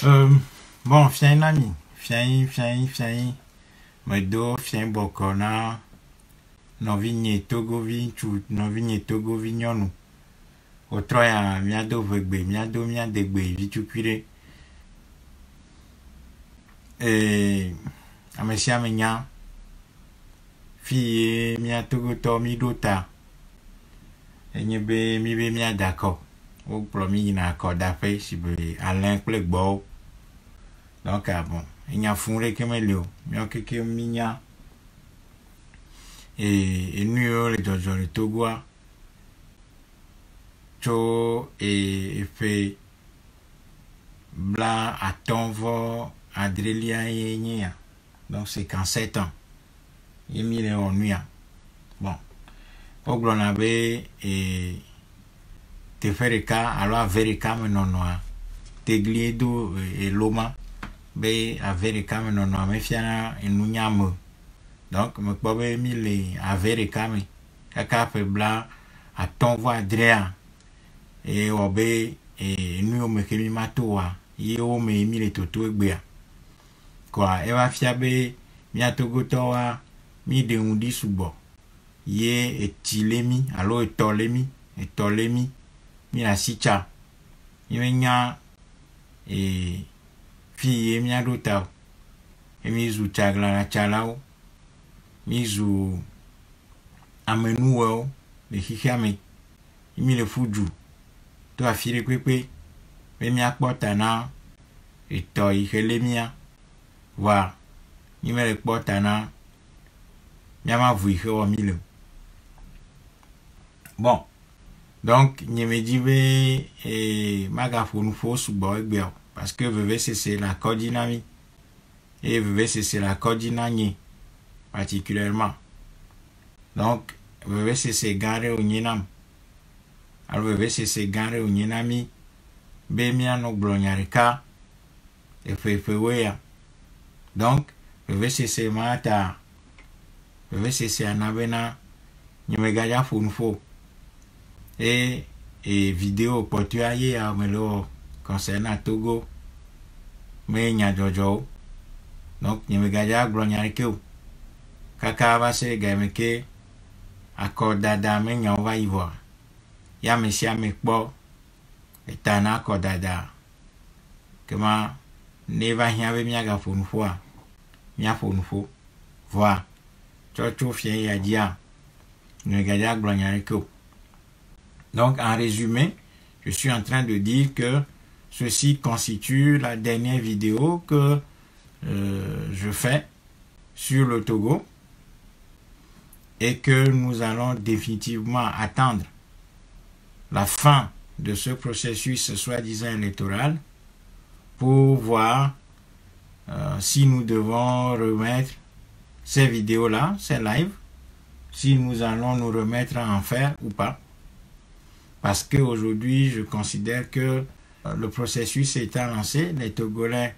Euh, bon, fian nani, fian, medo, fian bokona, novi nye togovi, chu, novi nye togovi nyonu. Otroya, miado vegbe, miado miadegbe, vitukire. Amesia menya, fille, mia togoto, mi dota. Enyebe, mi be mia d'accord. Au premier, il a accord d'appel, si vous voulez, Alain Clegbo. Donc, bon, il y a fondé comme il y a quelques mignons. Et nous, les deux, les Togo, et fait blanc à Tonvo, Adrelia et Nia. Donc, c'est qu'en 7 ans, il y a mis les ennuis. Bon, pour que l'on avait et te faire le cas, alors vers cas, mais non, Tegliedo et Loma. Be avere kame no no me fiana enunyamo donc me bobe mi le avere kame kaka pe bla a ton voix Adria et obe et nu me kemi matoa ye o me mi le toto egbe quoi e va fiabe mi atogoto wa mi de undi subo ye etilemi alo etolemi mi la sicha mi nya et fille mi adota mi zu chagla na chalao mi zu amenuo le hikame mi le fuju to afire pepe mi akpota na eto ihelemia wa mi me le kpota na mi ma vu ihe o mi le bon donc ni me dibe et magafonu fo subo egbe parce que VVC c'est la codinamie et VVC c'est la codinanie particulièrement. Donc VVC c'est garé au Nienam. Alors VVC c'est garé au Nienami. Bemia no glonyarika et fefeweya. Donc VVC c'est mata. VVC c'est anabena nyemegaya funfo. Et vidéo portuaye à melo concernant Togo, mais il y a Jojo. Donc, il y a des gens Kaka va se gameke, accord dada, mais il y a va y voir. Il y a monsieur Mekbo, et Tana accord dada. Comment, ne va y avoir miaga pour une fois. Mia pour une fois. Voir. Chocho fien y a dia. Il y a des gens Donc, en résumé, je suis en train de dire que ceci constitue la dernière vidéo que je fais sur le Togo et que nous allons définitivement attendre la fin de ce processus soi-disant électoral pour voir si nous devons remettre ces vidéos-là, ces lives, si nous allons nous remettre à en faire ou pas. Parce qu'aujourd'hui, je considère que le processus étant lancé, les Togolais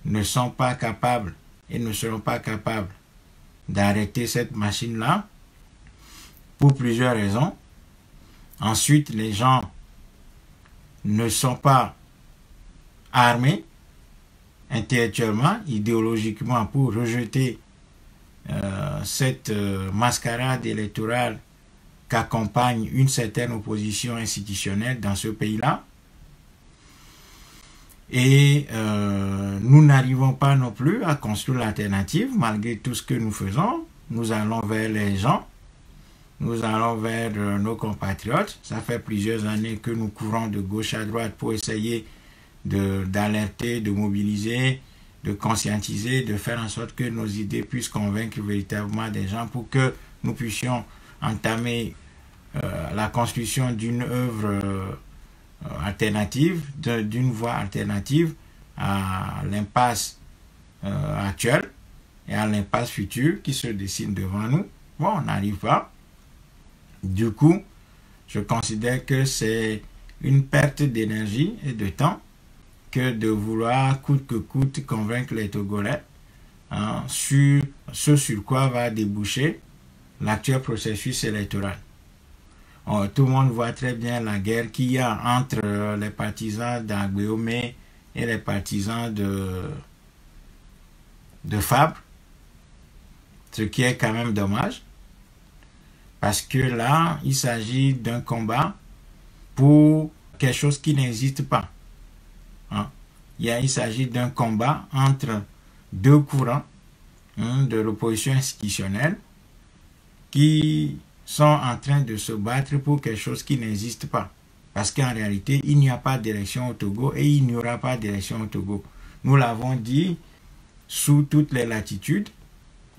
ne sont pas capables et ne seront pas capables d'arrêter cette machine-là pour plusieurs raisons. Ensuite, les gens ne sont pas armés intellectuellement, idéologiquement pour rejeter cette mascarade électorale qu'accompagne une certaine opposition institutionnelle dans ce pays-là. Et nous n'arrivons pas non plus à construire l'alternative malgré tout ce que nous faisons. Nous allons vers les gens, nous allons vers nos compatriotes. Ça fait plusieurs années que nous courons de gauche à droite pour essayer d'alerter, de mobiliser, de conscientiser, de faire en sorte que nos idées puissent convaincre véritablement des gens pour que nous puissions entamer la construction d'une œuvre alternative, d'une voie alternative à l'impasse actuelle et à l'impasse future qui se dessine devant nous. Bon, on n'arrive pas. Du coup, je considère que c'est une perte d'énergie et de temps que de vouloir coûte que coûte convaincre les Togolais sur ce sur quoi va déboucher l'actuel processus électoral. Tout le monde voit très bien la guerre qu'il y a entre les partisans d'Agbeome et les partisans de Fabre, ce qui est quand même dommage, parce que là, il s'agit d'un combat pour quelque chose qui n'existe pas. Hein? Il s'agit d'un combat entre deux courants de l'opposition institutionnelle qui sont en train de se battre pour quelque chose qui n'existe pas. Parce qu'en réalité, il n'y a pas d'élection au Togo et il n'y aura pas d'élection au Togo. Nous l'avons dit sous toutes les latitudes.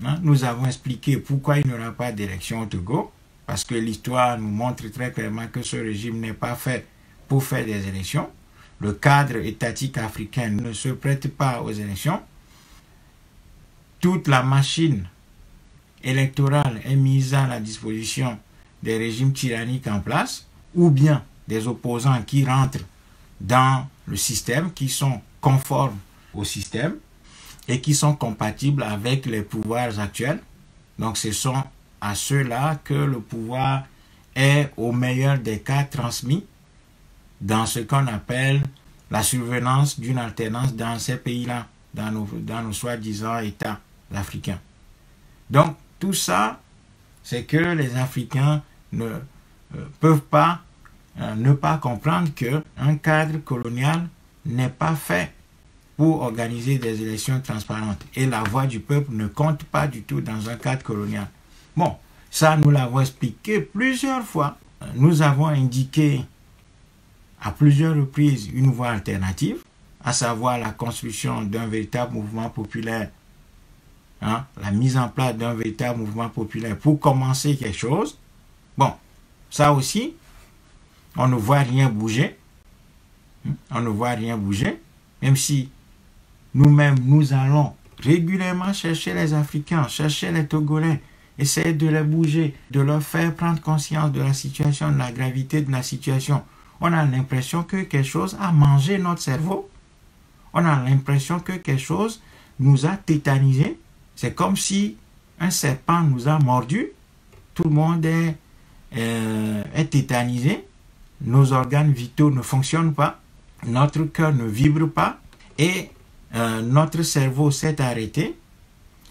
Hein, nous avons expliqué pourquoi il n'y aura pas d'élection au Togo. Parce que l'histoire nous montre très clairement que ce régime n'est pas fait pour faire des élections. Le cadre étatique africain ne se prête pas aux élections. Toute la machine électorale est mise à la disposition des régimes tyranniques en place, ou bien des opposants qui rentrent dans le système, qui sont conformes au système et qui sont compatibles avec les pouvoirs actuels. Donc ce sont à ceux-là que le pouvoir est au meilleur des cas transmis dans ce qu'on appelle la survenance d'une alternance dans ces pays-là, dans nos soi-disant États africains. Donc tout ça, c'est que les Africains ne peuvent pas ne pas comprendre qu'un cadre colonial n'est pas fait pour organiser des élections transparentes. Et la voix du peuple ne compte pas du tout dans un cadre colonial. Bon, ça nous l'avons expliqué plusieurs fois. Nous avons indiqué à plusieurs reprises une voie alternative, à savoir la construction d'un véritable mouvement populaire, hein, la mise en place d'un véritable mouvement populaire pour commencer quelque chose. Bon, ça aussi, on ne voit rien bouger. On ne voit rien bouger, même si nous-mêmes, nous allons régulièrement chercher les Africains, chercher les Togolais, essayer de les bouger, de leur faire prendre conscience de la situation, de la gravité de la situation. On a l'impression que quelque chose a mangé notre cerveau. On a l'impression que quelque chose nous a tétanisés. C'est comme si un serpent nous a mordu. Tout le monde est tétanisé. Nos organes vitaux ne fonctionnent pas. Notre cœur ne vibre pas. Et notre cerveau s'est arrêté.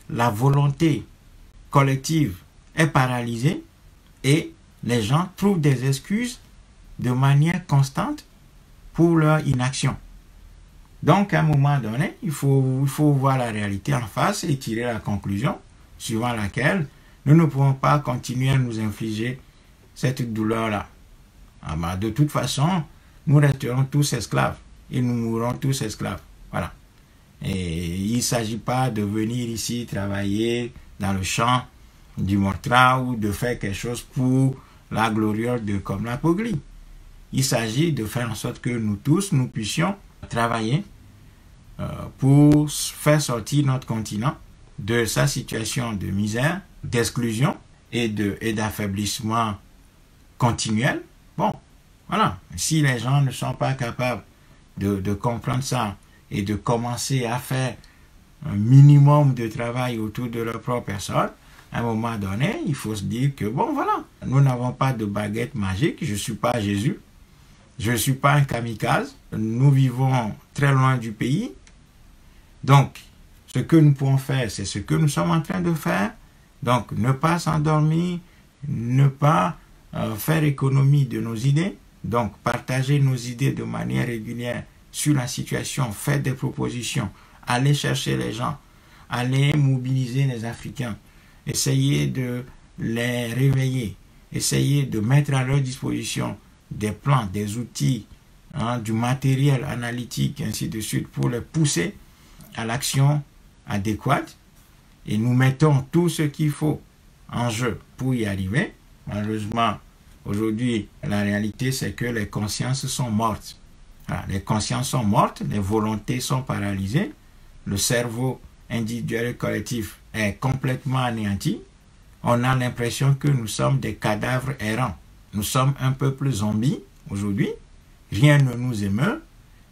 La volonté collective est paralysée. Et les gens trouvent des excuses de manière constante pour leur inaction. Donc, à un moment donné, il faut voir la réalité en face et tirer la conclusion suivant laquelle nous ne pouvons pas continuer à nous infliger cette douleur-là. Ah bah, de toute façon, nous resterons tous esclaves et nous mourrons tous esclaves. Voilà. Et il ne s'agit pas de venir ici travailler dans le champ du Mortra ou de faire quelque chose pour la gloriole de Komla Pogli. Il s'agit de faire en sorte que nous tous, nous puissions travailler pour faire sortir notre continent de sa situation de misère, d'exclusion et d'affaiblissement continuel. Bon, voilà. Si les gens ne sont pas capables de comprendre ça et de commencer à faire un minimum de travail autour de leur propre personne, à un moment donné, il faut se dire que, bon, voilà, nous n'avons pas de baguette magique, je ne suis pas Jésus. Je ne suis pas un kamikaze. Nous vivons très loin du pays. Donc, ce que nous pouvons faire, c'est ce que nous sommes en train de faire. Donc, ne pas s'endormir, ne pas faire économie de nos idées. Donc, partager nos idées de manière régulière sur la situation, faire des propositions, aller chercher les gens, aller mobiliser les Africains, essayer de les réveiller, essayer de mettre à leur disposition des plans, des outils, hein, du matériel analytique, ainsi de suite, pour les pousser à l'action adéquate. Et nous mettons tout ce qu'il faut en jeu pour y arriver. Malheureusement, aujourd'hui, la réalité, c'est que les consciences sont mortes. Voilà, les consciences sont mortes, les volontés sont paralysées, le cerveau individuel et collectif est complètement anéanti. On a l'impression que nous sommes des cadavres errants. Nous sommes un peuple zombie aujourd'hui, rien ne nous émeut,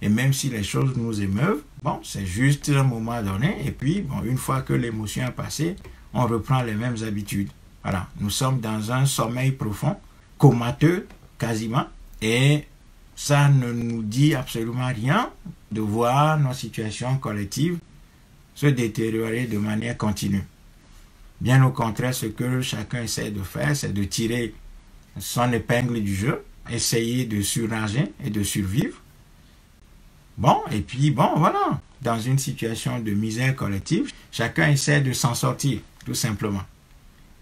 et même si les choses nous émeuvent, bon, c'est juste un moment donné, et puis, bon, une fois que l'émotion est passée, on reprend les mêmes habitudes. Voilà, nous sommes dans un sommeil profond, comateux quasiment, et ça ne nous dit absolument rien de voir nos situations collectives se détériorer de manière continue. Bien au contraire, ce que chacun essaie de faire, c'est de tirer son épingle du jeu, essayer de surnager et de survivre. Bon, et puis bon, voilà, dans une situation de misère collective, chacun essaie de s'en sortir, tout simplement.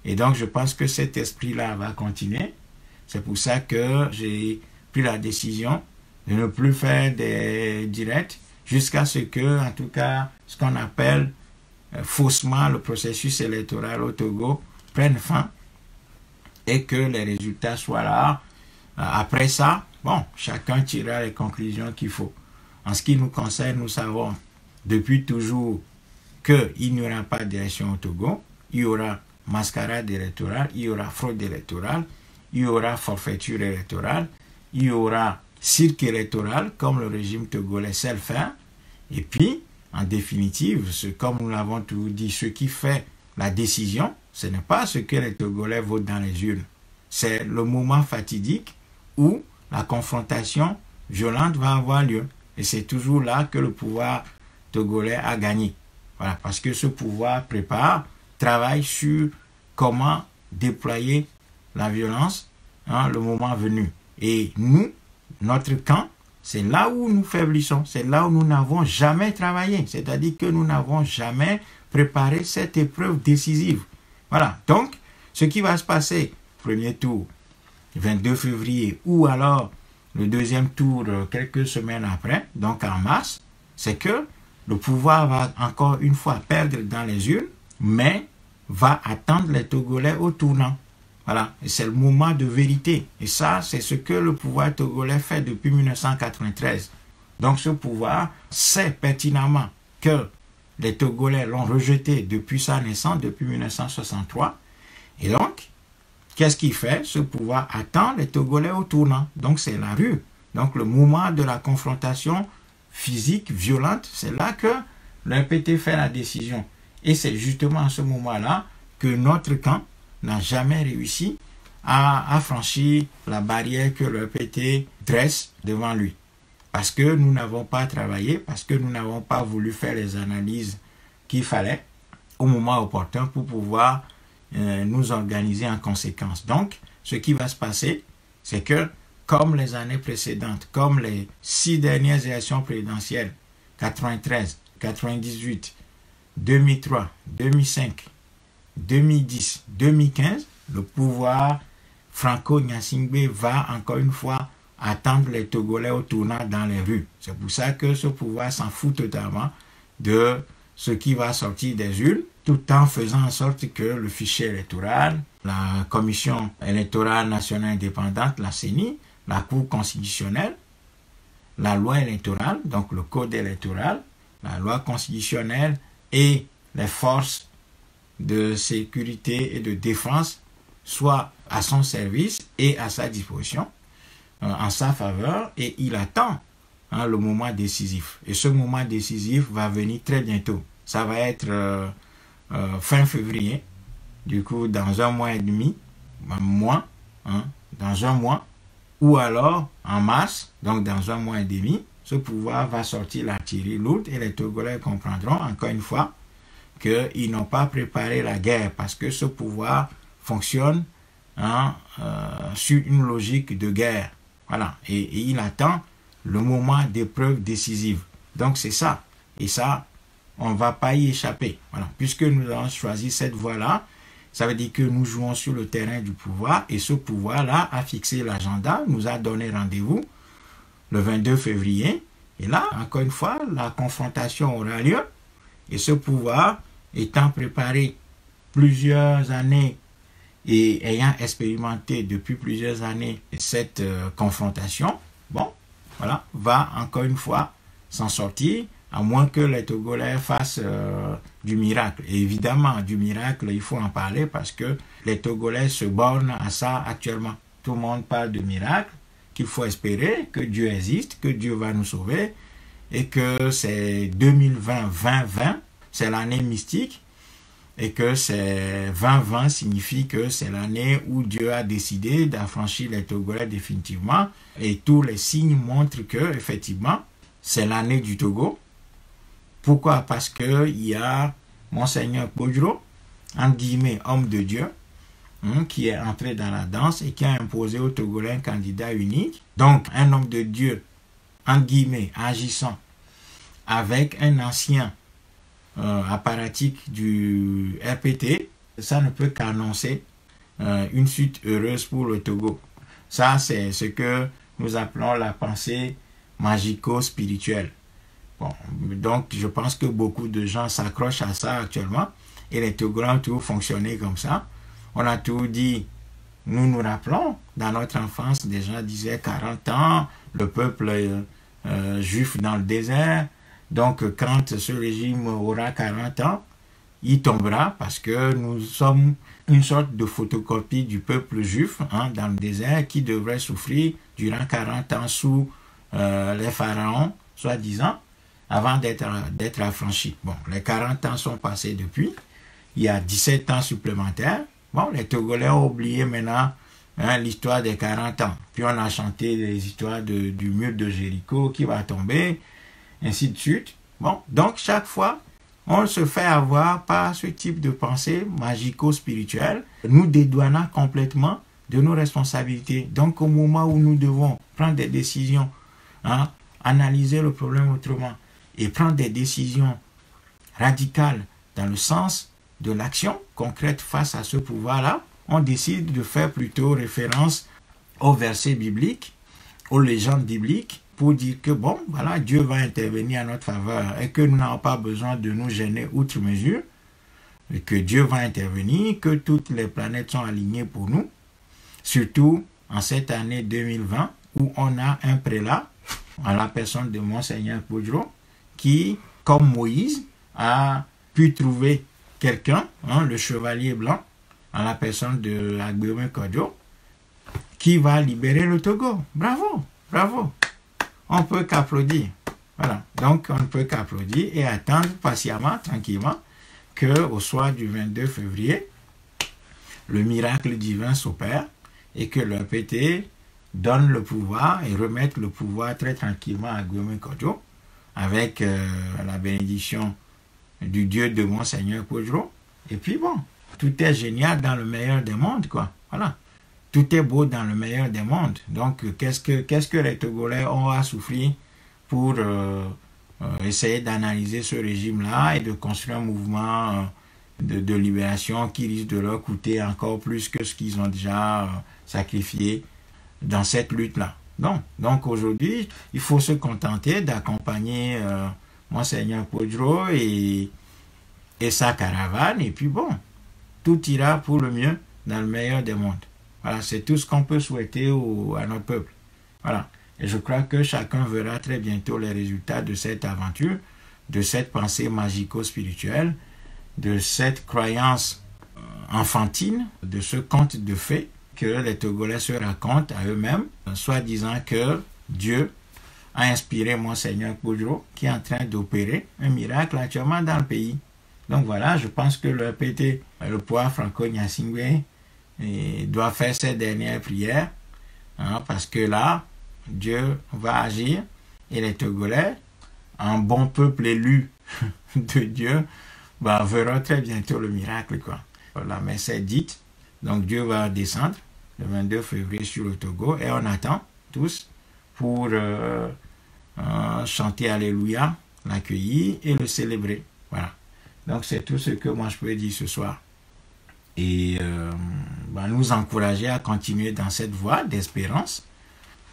Et donc, je pense que cet esprit-là va continuer. C'est pour ça que j'ai pris la décision de ne plus faire des directs jusqu'à ce que, en tout cas, ce qu'on appelle faussement le processus électoral au Togo prenne fin et que les résultats soient là. Après ça, bon, chacun tirera les conclusions qu'il faut. En ce qui nous concerne, nous savons depuis toujours qu'il n'y aura pas d'élection au Togo. Il y aura mascarade électorale, il y aura fraude électorale, il y aura forfaiture électorale, il y aura cirque électoral comme le régime togolais sait le faire. Et puis, en définitive, comme nous l'avons toujours dit, ce qui fait la décision, ce n'est pas ce que les Togolais votent dans les urnes. C'est le moment fatidique où la confrontation violente va avoir lieu. Et c'est toujours là que le pouvoir togolais a gagné. Voilà, parce que ce pouvoir travaille sur comment déployer la violence le moment venu. Et nous, notre camp, c'est là où nous faiblissons, c'est là où nous n'avons jamais travaillé, c'est-à-dire que nous n'avons jamais préparé cette épreuve décisive. Voilà, donc, ce qui va se passer, premier tour, 22 février, ou alors le deuxième tour quelques semaines après, donc en mars, c'est que le pouvoir va encore une fois perdre dans les urnes, mais va attendre les Togolais au tournant. Voilà, et c'est le moment de vérité. Et ça, c'est ce que le pouvoir togolais fait depuis 1993. Donc ce pouvoir sait pertinemment que les Togolais l'ont rejeté depuis sa naissance, depuis 1963. Et donc, qu'est-ce qu'il fait? Ce pouvoir attend les Togolais au tournant. Donc c'est la rue. Donc le moment de la confrontation physique, violente, c'est là que le RPT fait la décision. Et c'est justement à ce moment-là que notre camp n'a jamais réussi à franchir la barrière que le RPT dresse devant lui. Parce que nous n'avons pas travaillé, parce que nous n'avons pas voulu faire les analyses qu'il fallait au moment opportun pour pouvoir nous organiser en conséquence. Donc, ce qui va se passer, c'est que, comme les années précédentes, comme les 6 dernières élections présidentielles, 93, 98, 2003, 2005, 2010, 2015, le pouvoir franco-Gnassingbé va encore une fois attendre les Togolais au tournant dans les rues. C'est pour ça que ce pouvoir s'en fout totalement de ce qui va sortir des urnes, tout en faisant en sorte que le fichier électoral, la Commission électorale nationale indépendante, la CENI, la Cour constitutionnelle, la loi électorale, donc le code électoral, la loi constitutionnelle et les forces de sécurité et de défense soient à son service et à sa disposition, en sa faveur, et il attend le moment décisif. Et ce moment décisif va venir très bientôt. Ça va être fin février, du coup dans un mois et demi, dans un mois, ou alors en mars, donc dans un mois et demi, ce pouvoir va sortir l'artillerie lourde et les Togolais comprendront encore une fois qu'ils n'ont pas préparé la guerre parce que ce pouvoir fonctionne sur une logique de guerre. Voilà. Et il attend le moment d'épreuve décisive. Donc c'est ça. Et ça, on ne va pas y échapper. Voilà. Puisque nous avons choisi cette voie-là, ça veut dire que nous jouons sur le terrain du pouvoir et ce pouvoir-là a fixé l'agenda, nous a donné rendez-vous le 22 février. Et là, encore une fois, la confrontation aura lieu et ce pouvoir étant préparé plusieurs années et ayant expérimenté depuis plusieurs années cette confrontation, bon, voilà, va encore une fois s'en sortir, à moins que les Togolais fassent du miracle. Et évidemment, du miracle, il faut en parler parce que les Togolais se bornent à ça actuellement. Tout le monde parle de miracle, qu'il faut espérer que Dieu existe, que Dieu va nous sauver et que c'est 2020, c'est l'année mystique et que c'est 2020 signifie que c'est l'année où Dieu a décidé d'affranchir les Togolais définitivement et tous les signes montrent que effectivement c'est l'année du Togo. Pourquoi? Parce qu'il y a Monseigneur Podro, en guillemets, homme de Dieu, qui est entré dans la danse et qui a imposé au Togolais un candidat unique. Donc, un homme de Dieu, en guillemets, agissant avec un ancien apparatique du RPT, ça ne peut qu'annoncer une suite heureuse pour le Togo. Ça, c'est ce que nous appelons la pensée magico-spirituelle. Bon, donc, je pense que beaucoup de gens s'accrochent à ça actuellement et les Togolais ont toujours fonctionné comme ça. On a toujours dit, nous nous rappelons, dans notre enfance, des gens disaient 40 ans, le peuple juif dans le désert. Donc, quand ce régime aura 40 ans, il tombera parce que nous sommes une sorte de photocopie du peuple juif dans le désert qui devrait souffrir durant 40 ans sous les pharaons, soi-disant, avant d'être affranchi. Bon, les 40 ans sont passés depuis. Il y a 17 ans supplémentaires. Bon, les Togolais ont oublié maintenant l'histoire des 40 ans. Puis on a chanté les histoires du mur de Jéricho qui va tomber, ainsi de suite. Bon, donc chaque fois, on se fait avoir par ce type de pensée magico-spirituelle, nous dédouanant complètement de nos responsabilités. Donc au moment où nous devons prendre des décisions, analyser le problème autrement et prendre des décisions radicales dans le sens de l'action concrète face à ce pouvoir-là, on décide de faire plutôt référence aux versets bibliques, aux légendes bibliques, pour dire que bon, voilà, Dieu va intervenir en notre faveur et que nous n'avons pas besoin de nous gêner outre mesure, et que Dieu va intervenir, que toutes les planètes sont alignées pour nous, surtout en cette année 2020 où on a un prélat, en la personne de Monseigneur Podro, qui, comme Moïse, a pu trouver quelqu'un, le chevalier blanc, en la personne de Agbeome Kodjo, qui va libérer le Togo. Bravo, bravo. On peut qu'applaudir. Voilà. Donc, on ne peut qu'applaudir et attendre patiemment, tranquillement, qu'au soir du 22 février, le miracle divin s'opère et que le PT donne le pouvoir et remette le pouvoir très tranquillement à Agbeome Kodjo avec la bénédiction du Dieu de Monseigneur Podro. Et puis bon, tout est génial dans le meilleur des mondes, quoi. Voilà. Tout est beau dans le meilleur des mondes. Donc, qu'est-ce que les Togolais ont à souffrir pour essayer d'analyser ce régime-là et de construire un mouvement de libération qui risque de leur coûter encore plus que ce qu'ils ont déjà sacrifié dans cette lutte-là. Donc aujourd'hui, il faut se contenter d'accompagner Monseigneur Podro et sa caravane, et puis bon, tout ira pour le mieux dans le meilleur des mondes. Voilà, c'est tout ce qu'on peut souhaiter à notre peuple. Voilà. Et je crois que chacun verra très bientôt les résultats de cette aventure, de cette pensée magico-spirituelle, de cette croyance enfantine, de ce conte de fées que les Togolais se racontent à eux-mêmes, soit disant que Dieu a inspiré Monseigneur Podro, qui est en train d'opérer un miracle actuellement dans le pays. Donc voilà, je pense que le PT, le pouvoir franco-nyasingwe, doit faire ses dernières prières, parce que là, Dieu va agir et les Togolais, un bon peuple élu de Dieu, verront très bientôt le miracle, quoi. La messe est dite, donc Dieu va descendre le 22 février sur le Togo et on attend tous pour chanter Alléluia, l'accueillir et le célébrer. Voilà. Donc c'est tout ce que moi je peux dire ce soir. Et nous encourager à continuer dans cette voie d'espérance,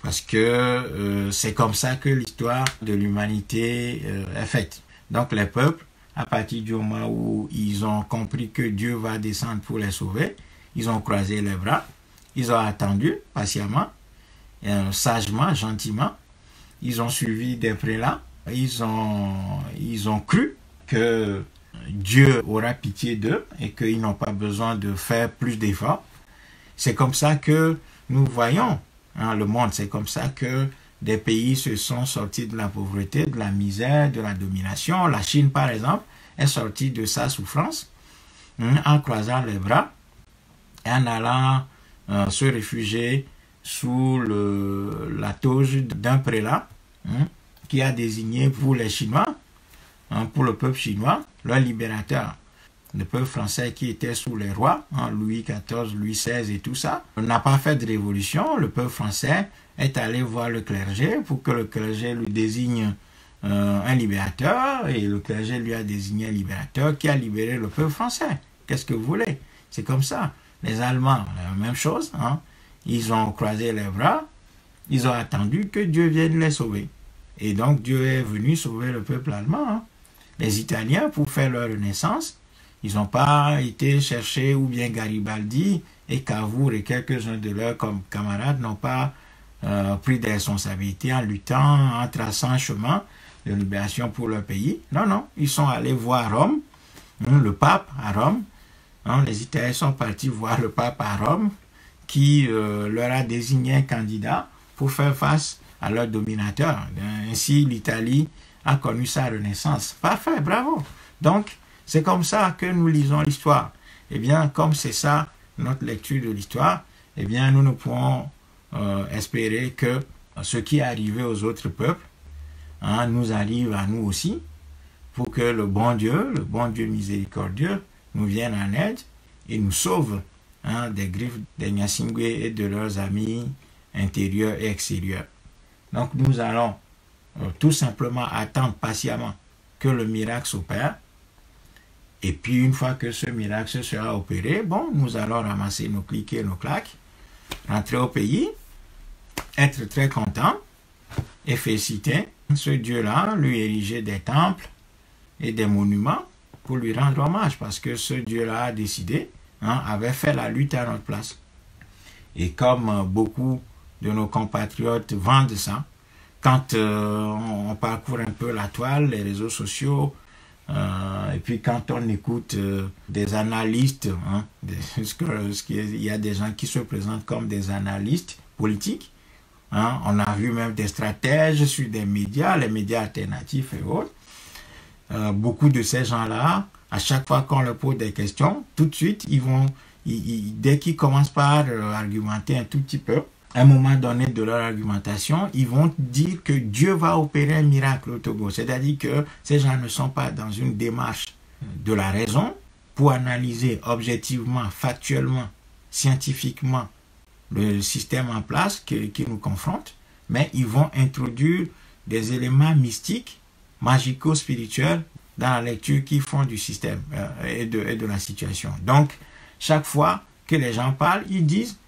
parce que c'est comme ça que l'histoire de l'humanité est faite. Donc les peuples, à partir du moment où ils ont compris que Dieu va descendre pour les sauver, ils ont croisé les bras, ils ont attendu patiemment, sagement, gentiment, ils ont suivi des prélats, ils ont cru que Dieu aura pitié d'eux et qu'ils n'ont pas besoin de faire plus d'efforts. C'est comme ça que nous voyons le monde, c'est comme ça que des pays se sont sortis de la pauvreté, de la misère, de la domination. La Chine, par exemple, est sortie de sa souffrance en croisant les bras et en allant se réfugier sous la toge d'un prélat qui a désigné pour les Chinois, hein, pour le peuple chinois, leur libérateur. Le peuple français qui était sous les rois, hein, Louis XIV, Louis XVI et tout ça, n'a pas fait de révolution. Le peuple français est allé voir le clergé pour que le clergé lui désigne un libérateur, et le clergé lui a désigné un libérateur qui a libéré le peuple français. Qu'est-ce que vous voulez? C'est comme ça. Les Allemands, la même chose, hein, ils ont croisé les bras, ils ont attendu que Dieu vienne les sauver. Et donc Dieu est venu sauver le peuple allemand. Hein. Les Italiens, pour faire leur renaissance, ils n'ont pas été chercher, ou bien Garibaldi et Cavour et quelques-uns de leurs camarades n'ont pas pris des responsabilités en luttant, en traçant un chemin de libération pour leur pays. Non, non, ils sont allés voir Rome, hein, le pape à Rome. Hein, les Italiens sont partis voir le pape à Rome, qui leur a désigné un candidat pour faire face à leur dominateur. Ainsi, l'Italie a connu sa renaissance. Parfait, bravo. Donc, c'est comme ça que nous lisons l'histoire. Eh bien, comme c'est ça notre lecture de l'histoire, eh bien, nous ne pouvons espérer que ce qui est arrivé aux autres peuples, hein, nous arrive à nous aussi, pour que le bon Dieu miséricordieux, nous vienne en aide et nous sauve, hein, des griffes des Nyasingwe et de leurs amis intérieurs et extérieurs. Donc, nous allons tout simplement attendre patiemment que le miracle s'opère. Et puis, une fois que ce miracle sera opéré, bon, nous allons ramasser nos clics et nos claques, rentrer au pays, être très contents et féliciter ce Dieu-là, lui ériger des temples et des monuments pour lui rendre hommage, parce que ce Dieu-là a décidé, hein, avait fait la lutte à notre place. Et comme beaucoup de nos compatriotes vendent ça, quand on parcourt un peu la toile, les réseaux sociaux, et puis quand on écoute des analystes, hein, il y a des gens qui se présentent comme des analystes politiques, hein, on a vu même des stratèges sur des médias, les médias alternatifs et autres. Beaucoup de ces gens-là, à chaque fois qu'on leur pose des questions, tout de suite, dès qu'ils commencent par argumenter un tout petit peu, à un moment donné de leur argumentation, ils vont dire que Dieu va opérer un miracle au Togo. C'est-à-dire que ces gens ne sont pas dans une démarche de la raison pour analyser objectivement, factuellement, scientifiquement le système en place qui nous confronte, mais ils vont introduire des éléments mystiques, magico-spirituels dans la lecture qu'ils font du système et de la situation. Donc, chaque fois que les gens parlent, ils disent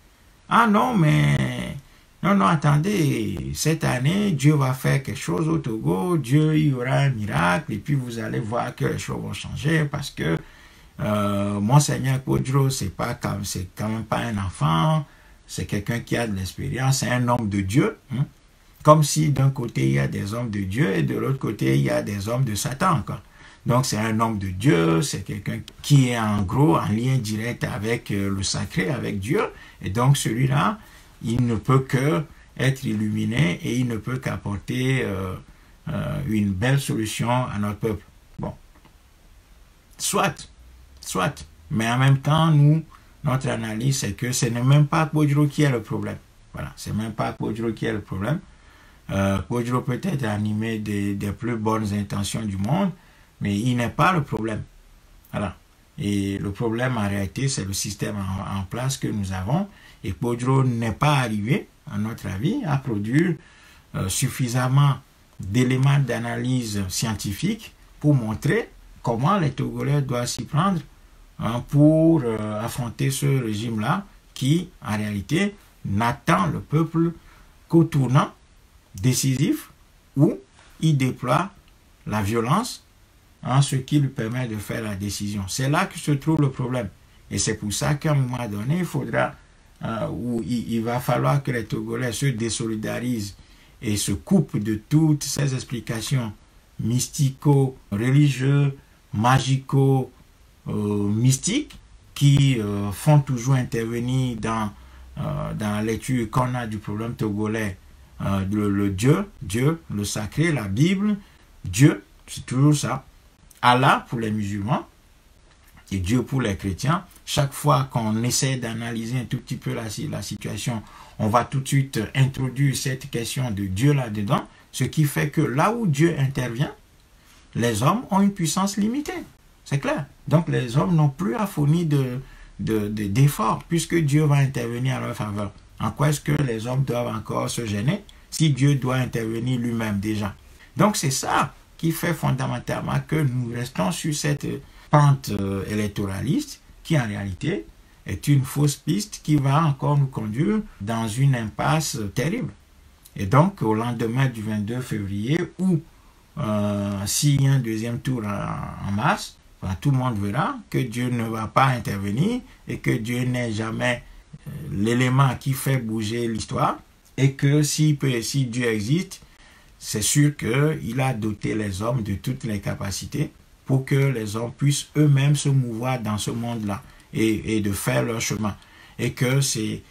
« Ah non, mais non, attendez, cette année, Dieu va faire quelque chose au Togo, Dieu, il y aura un miracle, et puis vous allez voir que les choses vont changer parce que Monseigneur Kodjo, c'est quand même pas un enfant, c'est quelqu'un qui a de l'expérience, c'est un homme de Dieu. Hein? Comme si d'un côté, il y a des hommes de Dieu et de l'autre côté, il y a des hommes de Satan. Quoi. Donc, c'est un homme de Dieu, c'est quelqu'un qui est en gros en lien direct avec le sacré, avec Dieu. Et donc, celui-là, il ne peut que être illuminé et il ne peut qu'apporter une belle solution à notre peuple. Bon. Soit. Mais en même temps, notre analyse, c'est que ce n'est même pas Kodjo qui est le problème. Voilà, c'est même pas Kodjo qui est le problème. Kodjo peut être animé des plus bonnes intentions du monde, mais il n'est pas le problème. Voilà. Et le problème, en réalité, c'est le système en place que nous avons. Et Kodjo n'est pas arrivé, à notre avis, à produire suffisamment d'éléments d'analyse scientifique pour montrer comment les Togolais doivent s'y prendre, hein, pour affronter ce régime-là qui, en réalité, n'attend le peuple qu'au tournant décisif où il déploie la violence, hein, ce qui lui permet de faire la décision. C'est là que se trouve le problème. Et c'est pour ça qu'à un moment donné, il faudra, ou il va falloir que les Togolais se désolidarisent et se coupent de toutes ces explications mystico-religieuses, magico-mystiques qui font toujours intervenir dans la lecture qu'on a du problème togolais, le Dieu, le sacré, la Bible, Dieu, c'est toujours ça. Allah pour les musulmans et Dieu pour les chrétiens. Chaque fois qu'on essaie d'analyser un tout petit peu la situation, on va tout de suite introduire cette question de Dieu là-dedans, Ce qui fait que là où Dieu intervient, les hommes ont une puissance limitée. C'est clair. Donc les hommes n'ont plus à fournir d'efforts puisque Dieu va intervenir à leur faveur. En quoi est-ce que les hommes doivent encore se gêner si Dieu doit intervenir lui-même déjà? Donc c'est ça qui fait fondamentalement que nous restons sur cette pente électoraliste qui en réalité est une fausse piste qui va encore nous conduire dans une impasse terrible. Et donc au lendemain du 22 février où s'il y a un deuxième tour en mars, tout le monde verra que Dieu ne va pas intervenir et que Dieu n'est jamais l'élément qui fait bouger l'histoire et que si Dieu existe, c'est sûr qu'il a doté les hommes de toutes les capacités pour que les hommes puissent eux-mêmes se mouvoir dans ce monde-là et de faire leur chemin. Et que si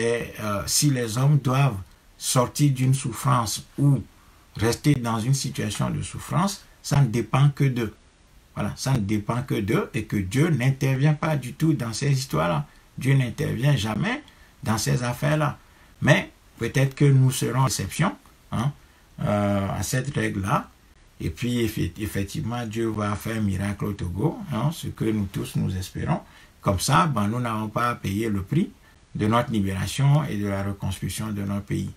les hommes doivent sortir d'une souffrance ou rester dans une situation de souffrance, ça ne dépend que d'eux. Voilà, ça ne dépend que d'eux et que Dieu n'intervient pas du tout dans ces histoires-là. Dieu n'intervient jamais dans ces affaires-là. Mais peut-être que nous serons exception à cette règle-là. Et puis, effectivement, Dieu va faire un miracle au Togo, ce que nous tous nous espérons. Comme ça, nous n'avons pas à payer le prix de notre libération et de la reconstruction de notre pays.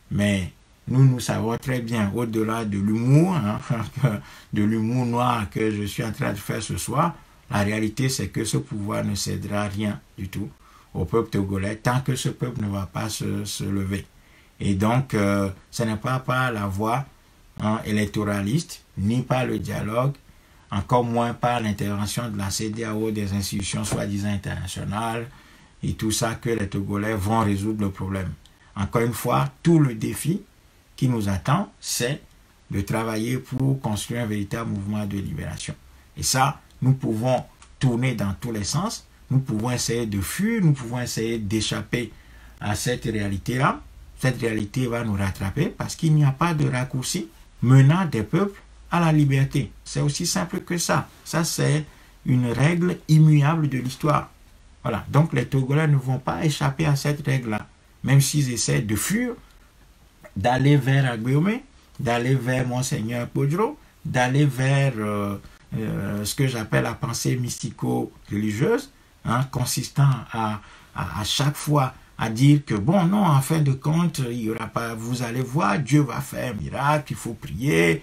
Mais nous savons très bien, au-delà de l'humour, de l'humour noir que je suis en train de faire ce soir, la réalité c'est que ce pouvoir ne cédera rien du tout au peuple togolais tant que ce peuple ne va pas se lever. Et donc, ce n'est pas par la voie électoraliste, ni par le dialogue, encore moins par l'intervention de la CEDEAO, des institutions soi-disant internationales, et tout ça que les Togolais vont résoudre le problème. Encore une fois, tout le défi qui nous attend, c'est de travailler pour construire un véritable mouvement de libération. Et ça, nous pouvons tourner dans tous les sens, nous pouvons essayer de fuir, nous pouvons essayer d'échapper à cette réalité-là. Cette réalité va nous rattraper parce qu'il n'y a pas de raccourci menant des peuples à la liberté. C'est aussi simple que ça. Ça, c'est une règle immuable de l'histoire. Voilà. Donc, les Togolais ne vont pas échapper à cette règle-là. Même s'ils essaient de fuir, d'aller vers Agbéomé, d'aller vers Monseigneur Podro, d'aller vers ce que j'appelle la pensée mystico-religieuse, consistant à chaque fois à dire que bon, non, en fin de compte, il y aura pas, vous allez voir, Dieu va faire un miracle, il faut prier,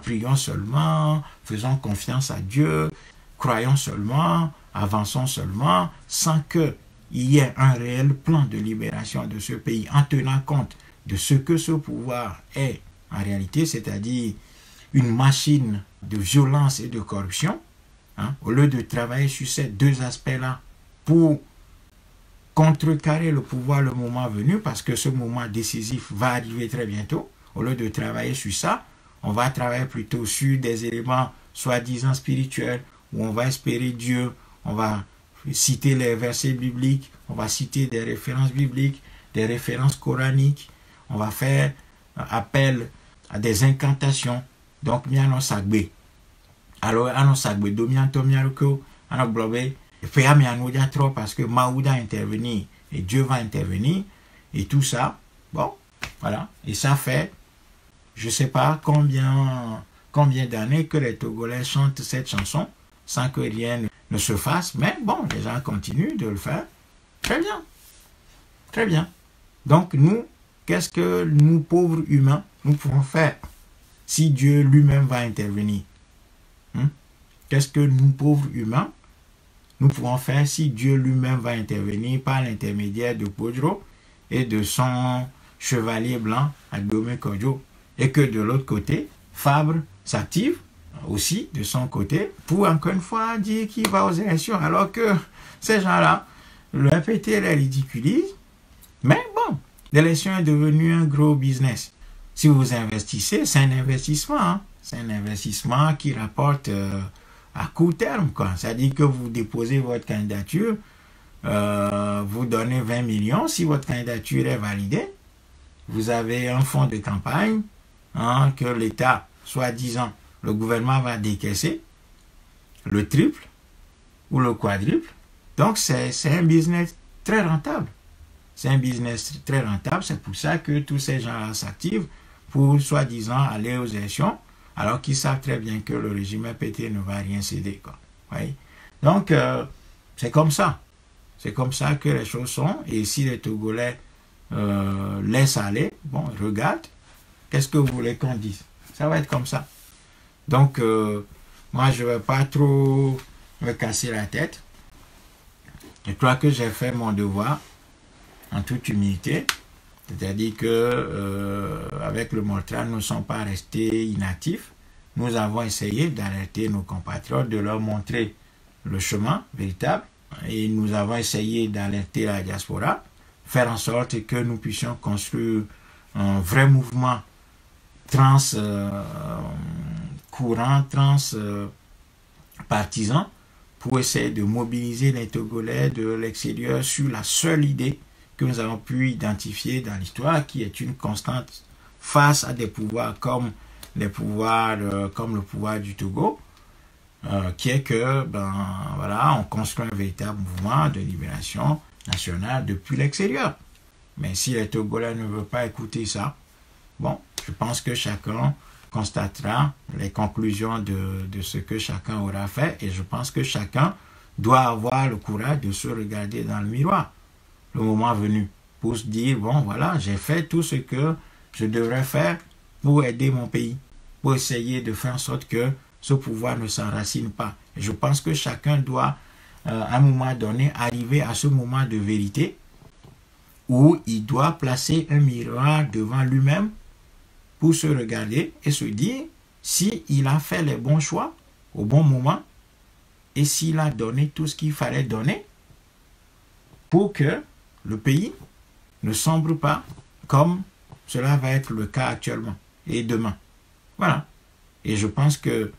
prions seulement, faisons confiance à Dieu, croyons seulement, avançons seulement, sans qu'il y ait un réel plan de libération de ce pays, en tenant compte de ce que ce pouvoir est en réalité, c'est-à-dire une machine de violence et de corruption, au lieu de travailler sur ces deux aspects-là pour contrecarrer le pouvoir le moment venu, parce que ce moment décisif va arriver très bientôt, au lieu de travailler sur ça, on va travailler plutôt sur des éléments soi-disant spirituels, où on va espérer Dieu, on va citer les versets bibliques, on va citer des références bibliques, des références coraniques, on va faire appel à des incantations. Donc, miano sagbe. Alors, ano sagbe, domianto miaruko, ano blobe, fait miano dia trop parce que Maouda intervenir et Dieu va intervenir et tout ça. Bon, voilà. Et ça fait, je sais pas combien d'années que les Togolais chantent cette chanson sans que rien ne se fasse. Mais bon, les gens continuent de le faire. Très bien. Très bien. Donc, nous, qu'est-ce que nous, pauvres humains, nous pouvons faire si Dieu lui-même va intervenir? Qu'est-ce que nous, pauvres humains, nous pouvons faire si Dieu lui-même va intervenir par l'intermédiaire de Podro et de son chevalier blanc, Agbéomé Kodjo, et que de l'autre côté, Fabre s'active aussi de son côté pour encore une fois dire qu'il va aux élections, alors que ces gens-là, le RPT les ridiculise. Mais bon, l'élection est devenue un gros business. Si vous investissez, c'est un investissement. C'est un investissement qui rapporte à court terme, quoi. C'est-à-dire que vous déposez votre candidature, vous donnez 20 millions. Si votre candidature est validée, vous avez un fonds de campagne que l'État, soi-disant, le gouvernement va décaisser le triple ou le quadruple. Donc, c'est un business très rentable. C'est un business très rentable. C'est pour ça que tous ces gens-là s'activent pour soi-disant aller aux élections, alors qu'ils savent très bien que le régime RPT ne va rien céder, quoi. Oui. Donc, c'est comme ça. C'est comme ça que les choses sont. Et si les Togolais laissent aller, bon, regarde, qu'est-ce que vous voulez qu'on dise? Ça va être comme ça. Donc, moi, je ne vais pas trop me casser la tête. Je crois que j'ai fait mon devoir en toute humilité. C'est-à-dire que avec le Mortran, nous ne sommes pas restés inactifs. Nous avons essayé d'alerter nos compatriotes, de leur montrer le chemin véritable. Et nous avons essayé d'alerter la diaspora, faire en sorte que nous puissions construire un vrai mouvement courant, partisan, pour essayer de mobiliser les Togolais de l'extérieur sur la seule idée que nous avons pu identifier dans l'histoire, qui est une constante face à des pouvoirs comme le pouvoir du Togo, qui est que, voilà, on construit un véritable mouvement de libération nationale depuis l'extérieur. Mais si les Togolais ne veulent pas écouter ça, bon, je pense que chacun constatera les conclusions de ce que chacun aura fait, et je pense que chacun doit avoir le courage de se regarder dans le miroir, le moment venu, pour se dire, bon, voilà, j'ai fait tout ce que je devrais faire pour aider mon pays, pour essayer de faire en sorte que ce pouvoir ne s'enracine pas. Et je pense que chacun doit, à un moment donné, arriver à ce moment de vérité où il doit placer un miroir devant lui-même pour se regarder et se dire s'il a fait les bons choix au bon moment et s'il a donné tout ce qu'il fallait donner pour que le pays ne sombre pas comme cela va être le cas actuellement et demain. Voilà. Et je pense que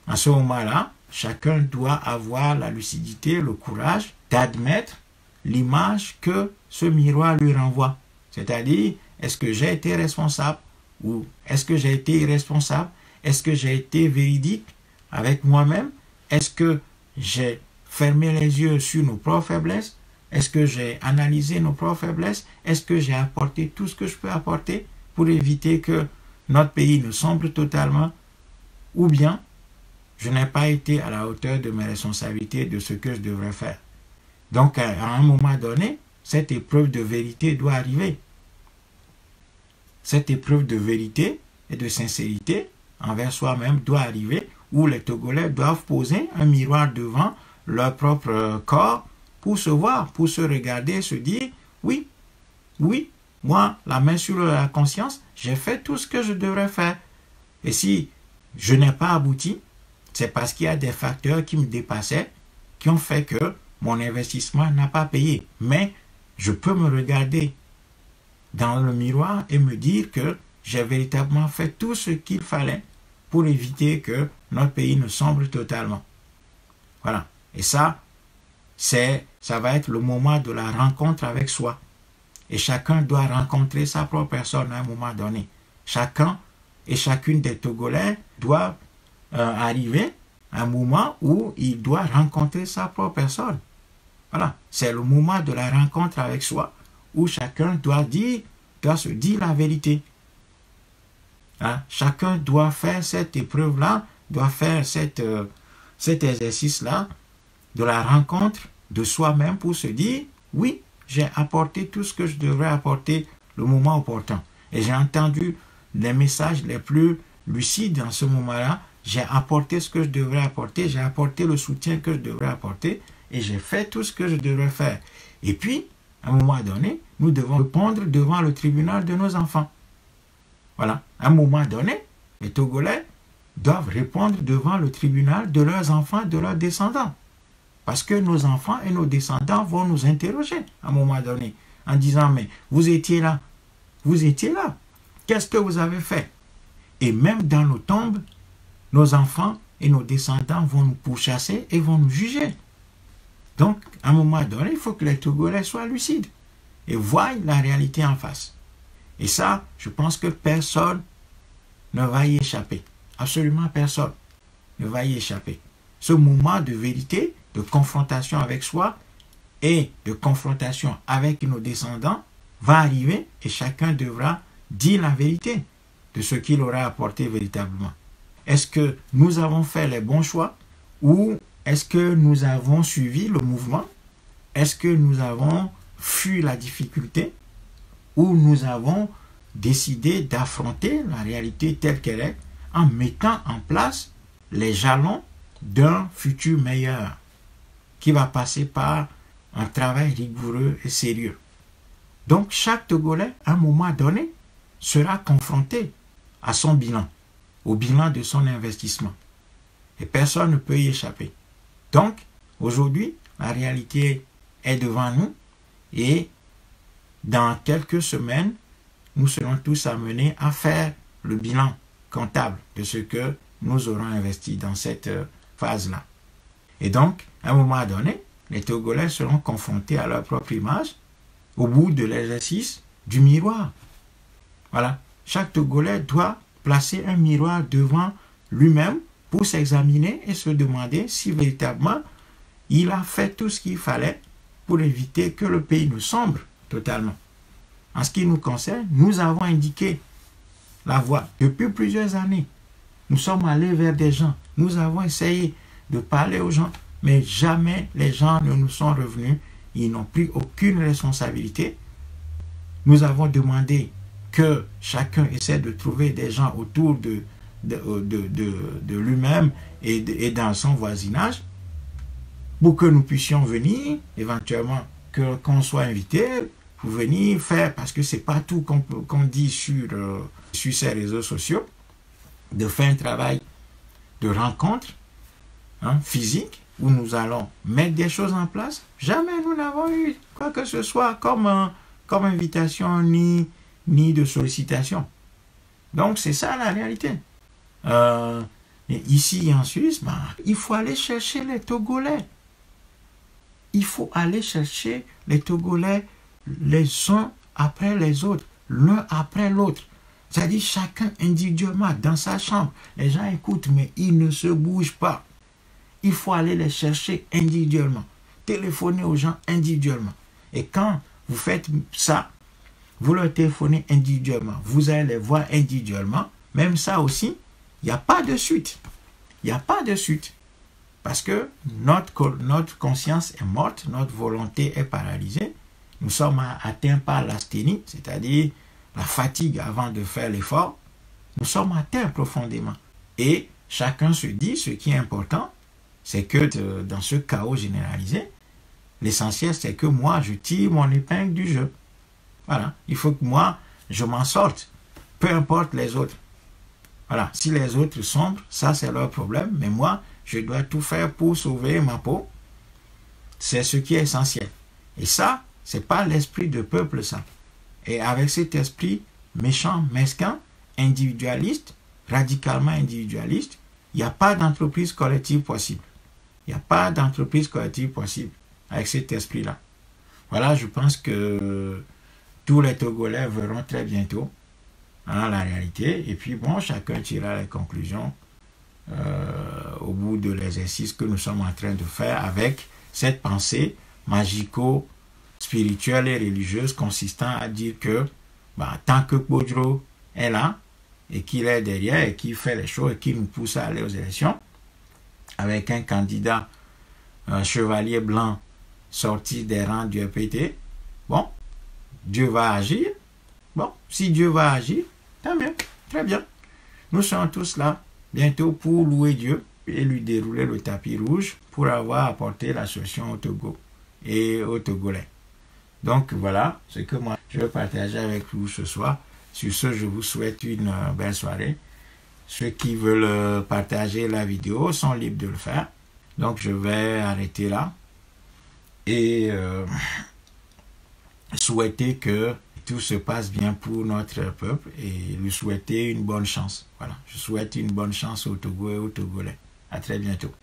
à ce moment-là, chacun doit avoir la lucidité, le courage d'admettre l'image que ce miroir lui renvoie. C'est-à-dire, est-ce que j'ai été responsable ou est-ce que j'ai été irresponsable? Est-ce que j'ai été véridique avec moi-même? Est-ce que j'ai fermé les yeux sur nos propres faiblesses? Est-ce que j'ai analysé nos propres faiblesses? Est-ce que j'ai apporté tout ce que je peux apporter pour éviter que notre pays ne sombre totalement? Ou bien, je n'ai pas été à la hauteur de mes responsabilités, de ce que je devrais faire. Donc, à un moment donné, cette épreuve de vérité doit arriver. Cette épreuve de vérité et de sincérité envers soi-même doit arriver, où les Togolais doivent poser un miroir devant leur propre corps pour se voir, pour se regarder, se dire, oui, moi, la main sur la conscience, j'ai fait tout ce que je devrais faire. Et si je n'ai pas abouti, c'est parce qu'il y a des facteurs qui me dépassaient, qui ont fait que mon investissement n'a pas payé. Mais je peux me regarder dans le miroir et me dire que j'ai véritablement fait tout ce qu'il fallait pour éviter que notre pays ne sombre totalement. Voilà. Et ça va être le moment de la rencontre avec soi. Et chacun doit rencontrer sa propre personne à un moment donné. Chacun et chacune des Togolais doivent arriver à un moment où il doit rencontrer sa propre personne. Voilà. C'est le moment de la rencontre avec soi où chacun doit se dire la vérité. Hein? Chacun doit faire cette épreuve-là, doit faire cet exercice-là de la rencontre de soi-même pour se dire, oui, j'ai apporté tout ce que je devrais apporter le moment opportun. Et j'ai entendu les messages les plus lucides en ce moment-là. J'ai apporté ce que je devrais apporter, j'ai apporté le soutien que je devrais apporter et j'ai fait tout ce que je devrais faire. Et puis, à un moment donné, nous devons répondre devant le tribunal de nos enfants. Voilà. À un moment donné, les Togolais doivent répondre devant le tribunal de leurs enfants, de leurs descendants. Parce que nos enfants et nos descendants vont nous interroger à un moment donné en disant, mais vous étiez là, qu'est-ce que vous avez fait? Et même dans nos tombes, nos enfants et nos descendants vont nous pourchasser et vont nous juger. Donc, à un moment donné, il faut que les Togolais soient lucides et voient la réalité en face. Et ça, je pense que personne ne va y échapper. Absolument personne ne va y échapper. Ce moment de vérité, de confrontation avec soi et de confrontation avec nos descendants va arriver et chacun devra dire la vérité. de ce qu'il aura apporté véritablement. Est-ce que nous avons fait les bons choix ou est-ce que nous avons suivi le mouvement? Est-ce que nous avons fui la difficulté ou nous avons décidé d'affronter la réalité telle qu'elle est en mettant en place les jalons d'un futur meilleur qui va passer par un travail rigoureux et sérieux. Donc chaque Togolais, à un moment donné, sera confronté à son bilan, au bilan de son investissement. Et personne ne peut y échapper. Donc, aujourd'hui, la réalité est devant nous et dans quelques semaines, nous serons tous amenés à faire le bilan comptable de ce que nous aurons investi dans cette phase-là. Et donc, à un moment donné, les Togolais seront confrontés à leur propre image au bout de l'exercice du miroir. Voilà. Chaque Togolais doit placer un miroir devant lui-même pour s'examiner et se demander si véritablement il a fait tout ce qu'il fallait pour éviter que le pays ne sombre totalement. En ce qui nous concerne, nous avons indiqué la voie depuis plusieurs années. Nous sommes allés vers des gens. Nous avons essayé de parler aux gens, mais jamais les gens ne nous sont revenus. Ils n'ont pris aucune responsabilité. Nous avons demandé que chacun essaie de trouver des gens autour de lui-même et dans son voisinage pour que nous puissions venir, éventuellement qu'on soit invité pour venir faire, parce que c'est pas tout qu'on dit sur ces réseaux sociaux, de faire un travail de rencontre physique où nous allons mettre des choses en place. Jamais nous n'avons eu quoi que ce soit comme invitation ni de sollicitation. Donc c'est ça la réalité. Et ici en Suisse, il faut aller chercher les Togolais. Il faut aller chercher les Togolais les uns après les autres, l'un après l'autre. C'est-à-dire chacun individuellement dans sa chambre. Les gens écoutent, mais ils ne se bougent pas. Il faut aller les chercher individuellement. Téléphoner aux gens individuellement. Et quand vous faites ça, vous leur téléphonez individuellement. Vous allez les voir individuellement. Même ça aussi, il n'y a pas de suite. Il n'y a pas de suite. Parce que notre conscience est morte, notre volonté est paralysée. Nous sommes atteints par l'asthénie, c'est-à-dire la fatigue avant de faire l'effort. Nous sommes atteints profondément. Et chacun se dit, ce qui est important, c'est que dans ce chaos généralisé, l'essentiel c'est que moi, je tire mon épingle du jeu. Voilà, il faut que moi, je m'en sorte, peu importe les autres. Voilà, si les autres sombrent, ça c'est leur problème, mais moi, je dois tout faire pour sauver ma peau. C'est ce qui est essentiel. Et ça, c'est pas l'esprit de peuple, ça. Et avec cet esprit méchant, mesquin, individualiste, radicalement individualiste, il n'y a pas d'entreprise collective possible. Il n'y a pas d'entreprise collective possible avec cet esprit-là. Voilà, je pense que tous les Togolais verront très bientôt la réalité. Et puis, bon, chacun tirera les conclusions au bout de l'exercice que nous sommes en train de faire avec cette pensée magico-spirituelle et religieuse consistant à dire que tant que Bodro est là et qu'il est derrière et qu'il fait les choses et qu'il nous pousse à aller aux élections avec un candidat, un chevalier blanc sorti des rangs du EPT, bon, Dieu va agir. Bon, si Dieu va agir, tant mieux, très bien. Nous serons tous là bientôt pour louer Dieu et lui dérouler le tapis rouge pour avoir apporté la solution au Togo et aux Togolais. Donc voilà ce que moi je vais partager avec vous ce soir. Sur ce, je vous souhaite une belle soirée. Ceux qui veulent partager la vidéo sont libres de le faire. Donc je vais arrêter là et souhaiter que tout se passe bien pour notre peuple et lui souhaiter une bonne chance. Voilà, je souhaite une bonne chance au Togo et aux Togolais. À très bientôt.